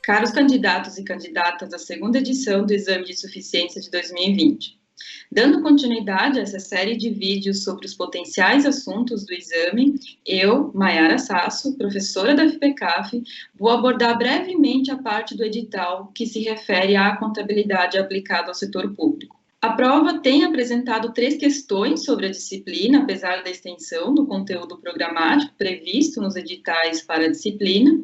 Caros candidatos e candidatas à segunda edição do Exame de Suficiência de 2020, dando continuidade a essa série de vídeos sobre os potenciais assuntos do exame, eu, Maiara Sasso, professora da FPCAF, vou abordar brevemente a parte do edital que se refere à contabilidade aplicada ao setor público. A prova tem apresentado 3 questões sobre a disciplina, apesar da extensão do conteúdo programático previsto nos editais para a disciplina.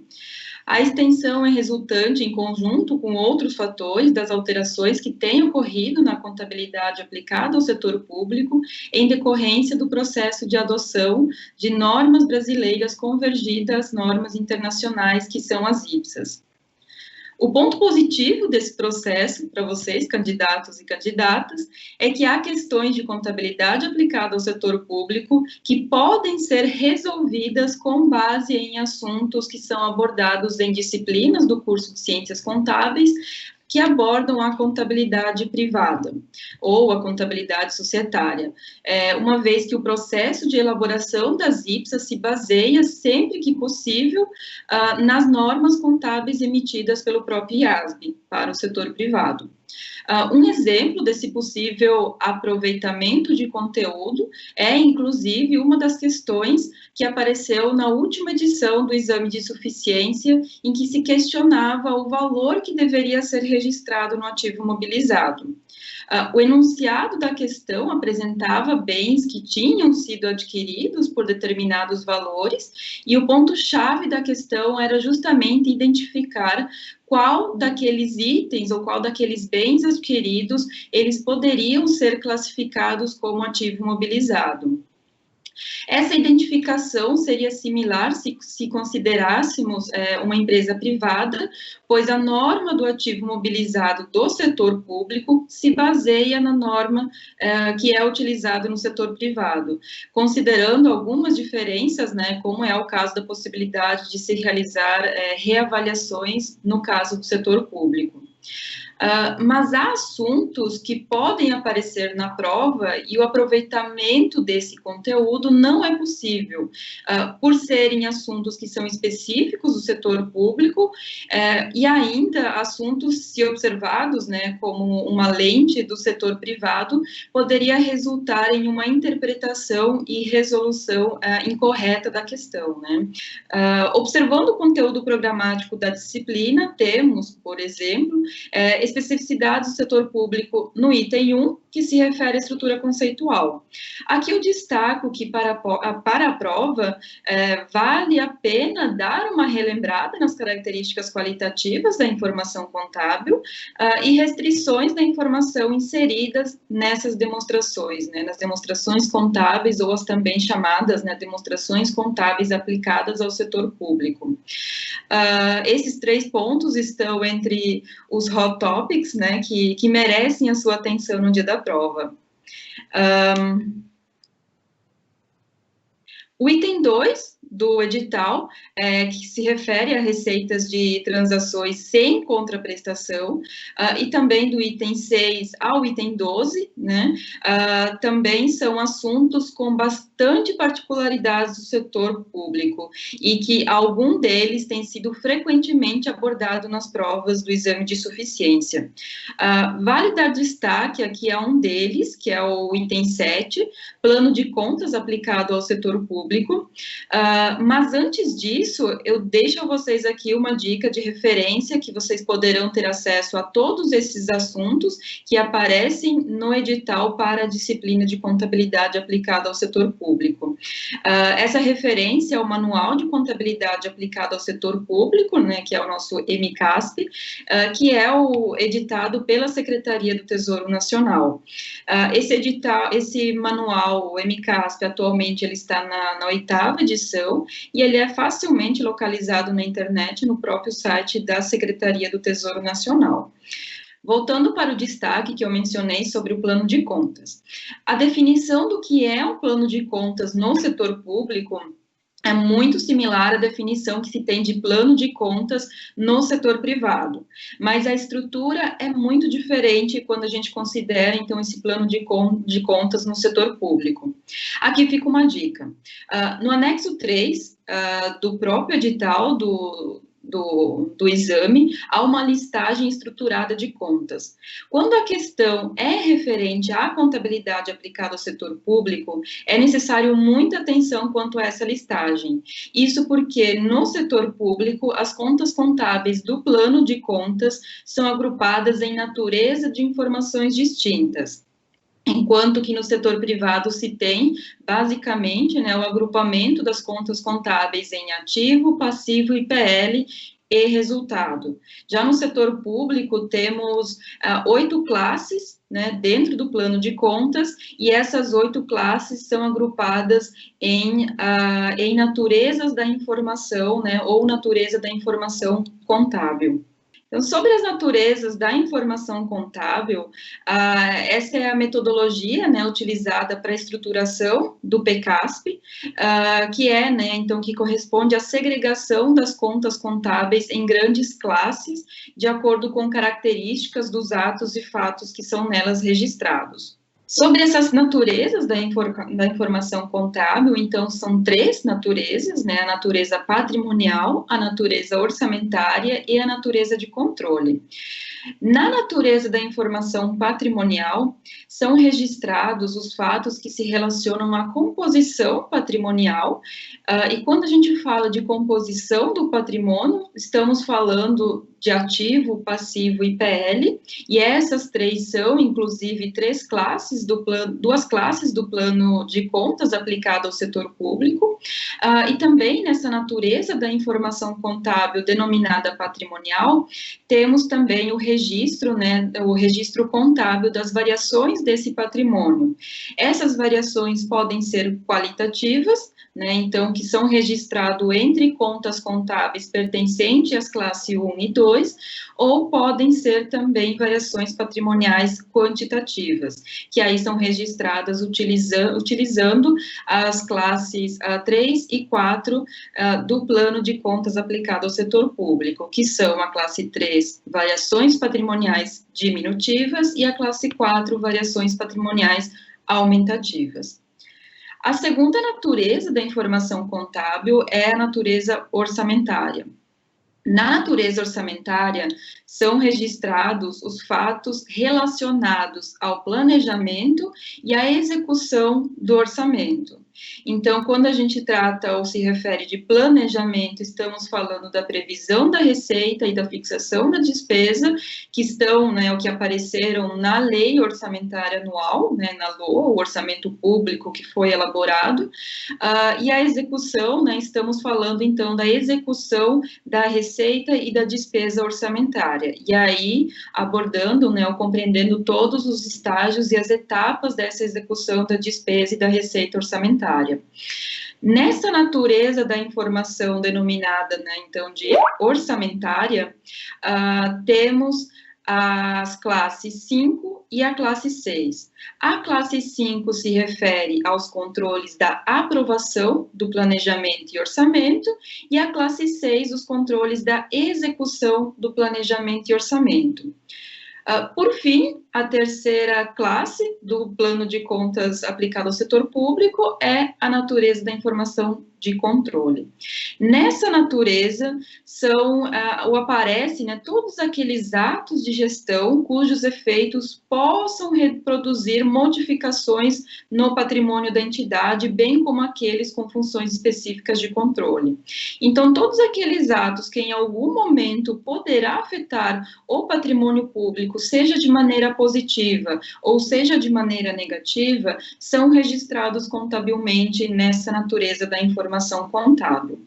A extensão é resultante, em conjunto com outros fatores, das alterações que têm ocorrido na contabilidade aplicada ao setor público, em decorrência do processo de adoção de normas brasileiras convergidas às normas internacionais, que são as IPSAS. O ponto positivo desse processo, para vocês, candidatos e candidatas, é que há questões de contabilidade aplicada ao setor público que podem ser resolvidas com base em assuntos que são abordados em disciplinas do curso de Ciências Contábeis, que abordam a contabilidade privada ou a contabilidade societária, uma vez que o processo de elaboração das IPSAS se baseia, sempre que possível, nas normas contábeis emitidas pelo próprio IASB para o setor privado. Um exemplo desse possível aproveitamento de conteúdo é, inclusive, uma das questões que apareceu na última edição do Exame de Suficiência, em que se questionava o valor que deveria ser registrado no ativo mobilizado. O enunciado da questão apresentava bens que tinham sido adquiridos por determinados valores, e o ponto-chave da questão era justamente identificar qual daqueles itens ou qual daqueles bens adquiridos eles poderiam ser classificados como ativo mobilizado. Essa identificação seria similar se considerássemos uma empresa privada, pois a norma do ativo mobilizado do setor público se baseia na norma que é utilizada no setor privado, considerando algumas diferenças, como é o caso da possibilidade de se realizar reavaliações no caso do setor público. Mas há assuntos que podem aparecer na prova e o aproveitamento desse conteúdo não é possível, por serem assuntos que são específicos do setor público e ainda assuntos, se observados, como uma lente do setor privado, poderia resultar em uma interpretação e resolução incorreta da questão, observando o conteúdo programático da disciplina, temos, por exemplo, especificidades do setor público no item 1, que se refere à estrutura conceitual. Aqui eu destaco que para a prova vale a pena dar uma relembrada nas características qualitativas da informação contábil e restrições da informação inseridas nessas demonstrações, nas demonstrações contábeis ou as também chamadas demonstrações contábeis aplicadas ao setor público. Esses 3 pontos estão entre os hot topics, que merecem a sua atenção no dia da prova. O item 2 do edital, que se refere a receitas de transações sem contraprestação, e também do item 6 ao item 12, também são assuntos com bastante particularidades do setor público, e que algum deles tem sido frequentemente abordado nas provas do exame de suficiência. Vale dar destaque aqui a um deles, que é o item 7, plano de contas aplicado ao setor público. Mas antes disso, eu deixo a vocês aqui uma dica de referência que vocês poderão ter acesso a todos esses assuntos que aparecem no edital para a disciplina de contabilidade aplicada ao setor público. Essa referência é o Manual de Contabilidade Aplicada ao Setor Público, que é o nosso MCASP, que é o editado pela Secretaria do Tesouro Nacional. Esse manual, o MCASP, atualmente ele está na 8ª edição, e ele é facilmente localizado na internet, no próprio site da Secretaria do Tesouro Nacional. Voltando para o destaque que eu mencionei sobre o plano de contas. A definição do que é um plano de contas no setor público é muito similar à definição que se tem de plano de contas no setor privado, mas a estrutura é muito diferente quando a gente considera, então, esse plano de contas no setor público. Aqui fica uma dica. No anexo 3 do próprio edital do exame a uma listagem estruturada de contas. Quando a questão é referente à contabilidade aplicada ao setor público, é necessário muita atenção quanto a essa listagem. Isso porque, no setor público, as contas contábeis do plano de contas são agrupadas em natureza de informações distintas. Enquanto que no setor privado se tem, basicamente, né, o agrupamento das contas contábeis em ativo, passivo e PL e resultado. Já no setor público, temos 8 classes, né, dentro do plano de contas, e essas 8 classes são agrupadas em naturezas da informação, né, ou natureza da informação contábil. Então, sobre as naturezas da informação contábil, essa é a metodologia, né, utilizada para a estruturação do PCASP, que é, né, então, que corresponde à segregação das contas contábeis em grandes classes, de acordo com características dos atos e fatos que são nelas registrados. Sobre essas naturezas da informação contábil, então, são 3 naturezas, né, a natureza patrimonial, a natureza orçamentária e a natureza de controle. Na natureza da informação patrimonial, são registrados os fatos que se relacionam à composição patrimonial, e quando a gente fala de composição do patrimônio, estamos falando de ativo, passivo e PL, e essas 3 são, inclusive, 2 classes do plano de contas aplicado ao setor público, e também nessa natureza da informação contábil denominada patrimonial, temos também o registro, né, o registro contábil das variações desse patrimônio. Essas variações podem ser qualitativas, né, então, que são registrados entre contas contábeis pertencentes às classes 1 e 2, ou podem ser também variações patrimoniais quantitativas, que aí são registradas utilizando as classes 3 e 4 do plano de contas aplicado ao setor público, que são a classe 3, variações patrimoniais diminutivas, e a classe 4, variações patrimoniais aumentativas. A segunda natureza da informação contábil é a natureza orçamentária. Na natureza orçamentária, são registrados os fatos relacionados ao planejamento e à execução do orçamento. Então, quando a gente trata ou se refere de planejamento, estamos falando da previsão da receita e da fixação da despesa, que estão, né, o que apareceram na lei orçamentária anual, né, na LOA, o orçamento público que foi elaborado, e a execução, né, estamos falando, então, da execução da receita e da despesa orçamentária. E aí, abordando, né, ou compreendendo todos os estágios e as etapas dessa execução da despesa e da receita orçamentária. Nessa natureza da informação denominada, né, então, de orçamentária, temos as classes 5 e a classe 6. A classe 5 se refere aos controles da aprovação do planejamento e orçamento, e a classe 6, os controles da execução do planejamento e orçamento. Por fim, a terceira classe do plano de contas aplicado ao setor público é a natureza da informação de controle. Nessa natureza aparecem, né, todos aqueles atos de gestão cujos efeitos possam reproduzir modificações no patrimônio da entidade, bem como aqueles com funções específicas de controle. Então, todos aqueles atos que em algum momento poderá afetar o patrimônio público, seja de maneira positiva ou seja de maneira negativa, são registrados contabilmente nessa natureza da informação contábil.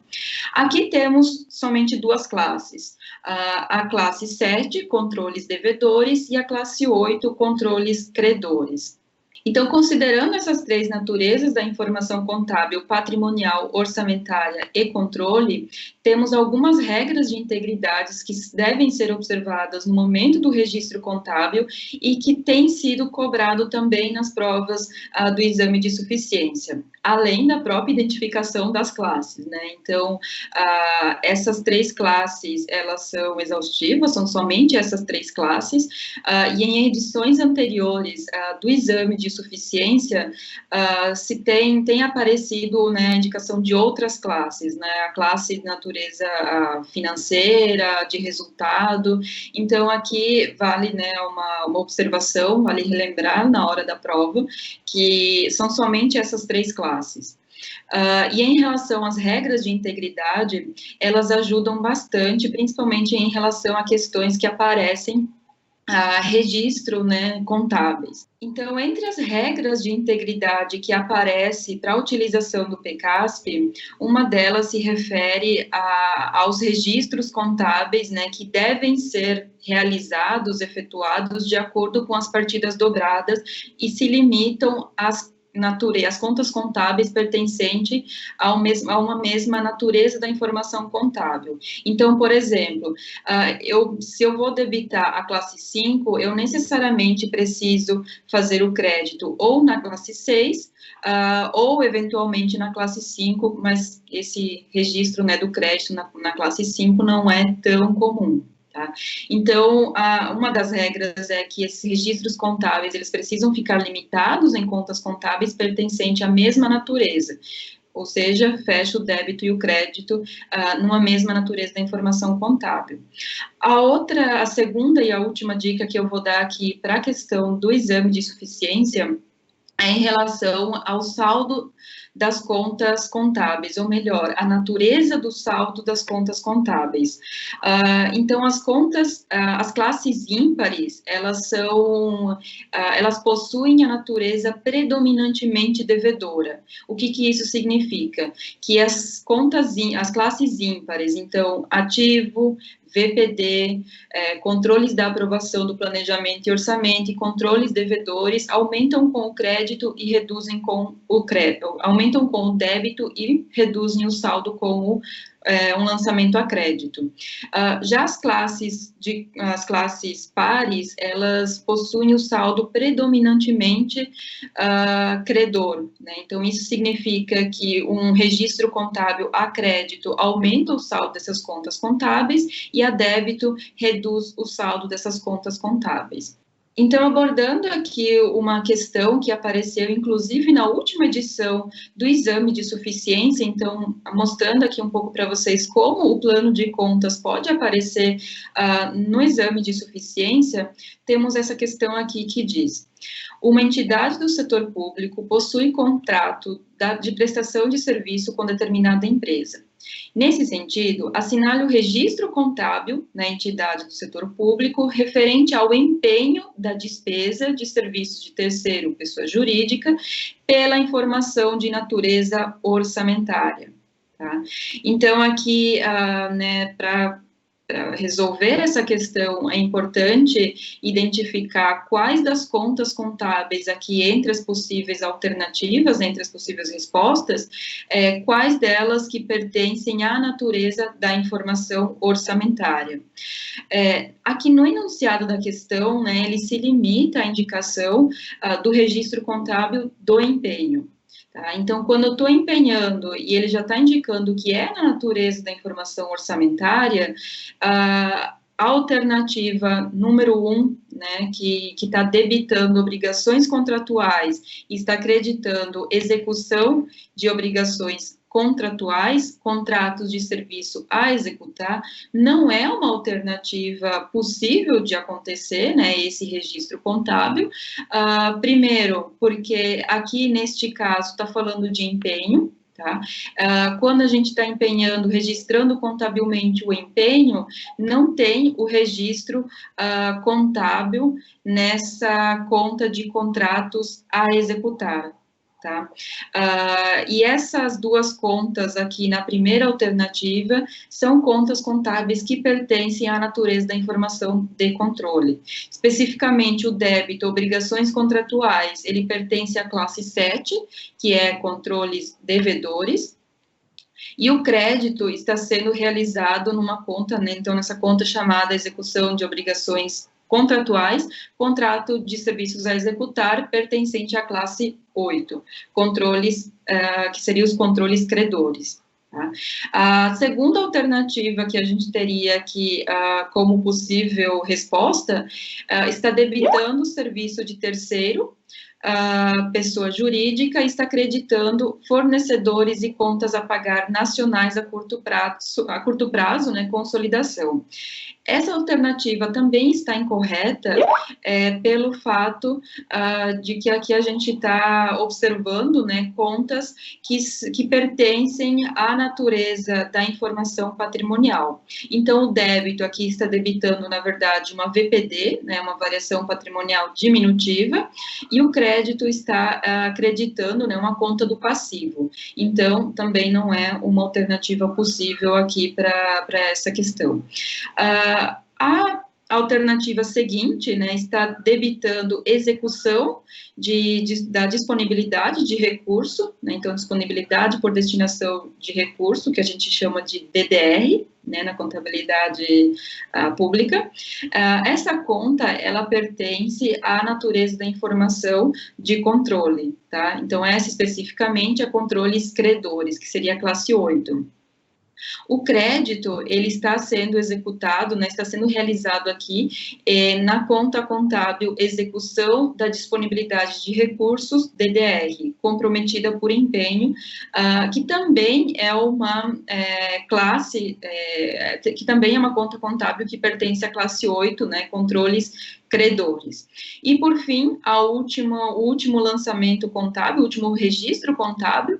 Aqui temos somente 2 classes, a classe 7, controles devedores, e a classe 8, controles credores. Então, considerando essas 3 naturezas da informação contábil, patrimonial, orçamentária e controle, temos algumas regras de integridade que devem ser observadas no momento do registro contábil e que tem sido cobrado também nas provas do exame de suficiência, além da própria identificação das classes, né? Então, essas 3 classes, elas são exaustivas, são somente essas 3 classes, e em edições anteriores do exame de suficiência, se tem aparecido, né, a indicação de outras classes, né, a classe de natureza financeira, de resultado. Então, aqui vale, né, uma observação, vale relembrar na hora da prova, que são somente essas 3 classes. E em relação às regras de integridade, elas ajudam bastante, principalmente em relação a questões que aparecem registro, né, contábeis. Então, entre as regras de integridade que aparece para a utilização do PCASP, uma delas se refere aos registros contábeis, né, que devem ser realizados, efetuados de acordo com as partidas dobradas e se limitam as contas contábeis pertencentes a uma mesma natureza da informação contábil. Então, por exemplo, se eu vou debitar a classe 5, eu necessariamente preciso fazer o crédito ou na classe 6, ou eventualmente na classe 5, mas esse registro, né, do crédito na classe 5 não é tão comum. Tá? Então, uma das regras é que esses registros contábeis, eles precisam ficar limitados em contas contábeis pertencentes à mesma natureza, ou seja, fecha o débito e o crédito numa mesma natureza da informação contábil. A segunda e a última dica que eu vou dar aqui para a questão do exame de suficiência é em relação ao saldo das contas contábeis, ou melhor, a natureza do saldo das contas contábeis. Então, as classes ímpares, elas possuem a natureza predominantemente devedora. O que isso significa? Que as classes ímpares, então, ativo, VPD, controles da aprovação do planejamento e orçamento e controles devedores aumentam com o crédito e reduzem com o crédito, aumentam com o débito e reduzem o saldo com um lançamento a crédito. Já as classes pares, elas possuem o saldo predominantemente credor, né? Então, isso significa que um registro contábil a crédito aumenta o saldo dessas contas contábeis e a débito reduz o saldo dessas contas contábeis. Então, abordando aqui uma questão que apareceu, inclusive, na última edição do exame de suficiência, então, mostrando aqui um pouco para vocês como o plano de contas pode aparecer no exame de suficiência, temos essa questão aqui que diz: uma entidade do setor público possui contrato de prestação de serviço com determinada empresa. Nesse sentido, assinale o registro contábil na entidade do setor público referente ao empenho da despesa de serviços de terceiro, pessoa jurídica, pela informação de natureza orçamentária. Tá? Então, aqui, né, para resolver essa questão, é importante identificar quais das contas contábeis aqui entre as possíveis alternativas, entre as possíveis respostas, quais delas que pertencem à natureza da informação orçamentária. Aqui no enunciado da questão, né, ele se limita à indicação do registro contábil do empenho. Tá? Então, quando eu estou empenhando e ele já está indicando que é na natureza da informação orçamentária, a alternativa número 1, né, que está debitando obrigações contratuais e está acreditando execução de obrigações contratuais, contratos de serviço a executar, não é uma alternativa possível de acontecer, né, esse registro contábil. Primeiro, porque aqui, neste caso, está falando de empenho, tá? Quando a gente está empenhando, registrando contabilmente o empenho, não tem o registro contábil nessa conta de contratos a executar. Tá? E essas duas contas aqui na primeira alternativa são contas contábeis que pertencem à natureza da informação de controle. Especificamente o débito, obrigações contratuais, ele pertence à classe 7, que é controles devedores, e o crédito está sendo realizado numa conta, né, então nessa conta chamada execução de obrigações contratuais, contrato de serviços a executar, pertencente à classe 8, controles, que seriam os controles credores. Tá? A segunda alternativa que a gente teria aqui como possível resposta está debitando o serviço de terceiro pessoa jurídica está creditando fornecedores e contas a pagar nacionais a curto prazo, né, consolidação. Essa alternativa também está incorreta pelo fato de que aqui a gente está observando, né, contas que pertencem à natureza da informação patrimonial. Então, o débito aqui está debitando, na verdade, uma VPD, né, uma variação patrimonial diminutiva, e o crédito está acreditando, né, uma conta do passivo. Então, também não é uma alternativa possível aqui para essa questão. A alternativa seguinte, né, está debitando execução da disponibilidade de recurso, né, então disponibilidade por destinação de recurso, que a gente chama de DDR, né, na contabilidade pública. Essa conta, ela pertence à natureza da informação de controle, tá? Então, essa especificamente é controles credores, que seria a classe 8. O crédito, ele está sendo executado, né, está sendo realizado aqui na conta contábil execução da disponibilidade de recursos DDR, comprometida por empenho, que também é uma classe, que também é uma conta contábil que pertence à classe 8, né, controles credores. E, por fim, o último lançamento contábil, o último registro contábil,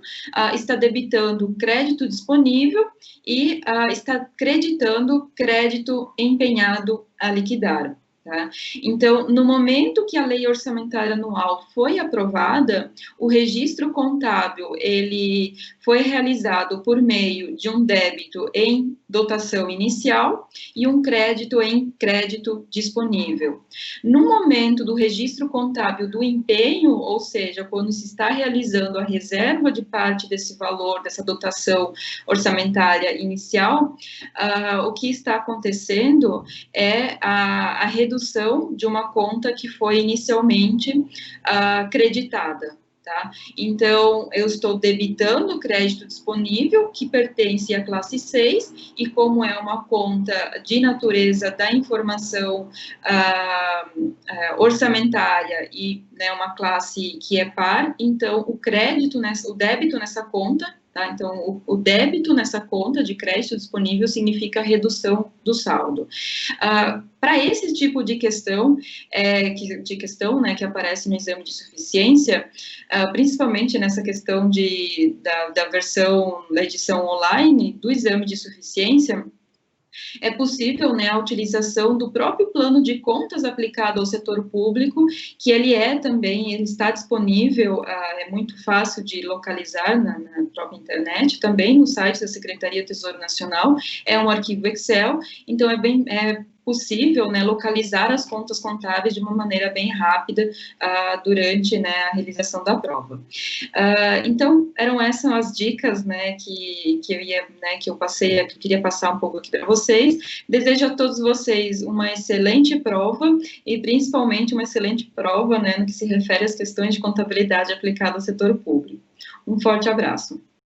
está debitando crédito disponível e está creditando crédito empenhado a liquidar. Tá? Então, no momento que a lei orçamentária anual foi aprovada, o registro contábil, ele foi realizado por meio de um débito em dotação inicial e um crédito em crédito disponível. No momento do registro contábil do empenho, ou seja, quando se está realizando a reserva de parte desse valor, dessa dotação orçamentária inicial, o que está acontecendo é a redução de uma conta que foi inicialmente creditada. Tá? Então, eu estou debitando o crédito disponível, que pertence à classe 6, e como é uma conta de natureza da informação orçamentária e, né, uma classe que é par, então o débito nessa conta, tá? Então, o débito nessa conta de crédito disponível significa redução do saldo. Para esse tipo de questão, né, que aparece no exame de suficiência, principalmente nessa questão da versão, da edição online do exame de suficiência, é possível, né, a utilização do próprio plano de contas aplicado ao setor público, que ele está disponível, é muito fácil de localizar na própria internet, também no site da Secretaria do Tesouro Nacional, é um arquivo Excel, então é possível, né, localizar as contas contábeis de uma maneira bem rápida durante, né, a realização da prova. Então, eram essas as dicas, né, que eu queria passar um pouco aqui para vocês. Desejo a todos vocês uma excelente prova e, principalmente, uma excelente prova, né, no que se refere às questões de contabilidade aplicada ao setor público. Um forte abraço.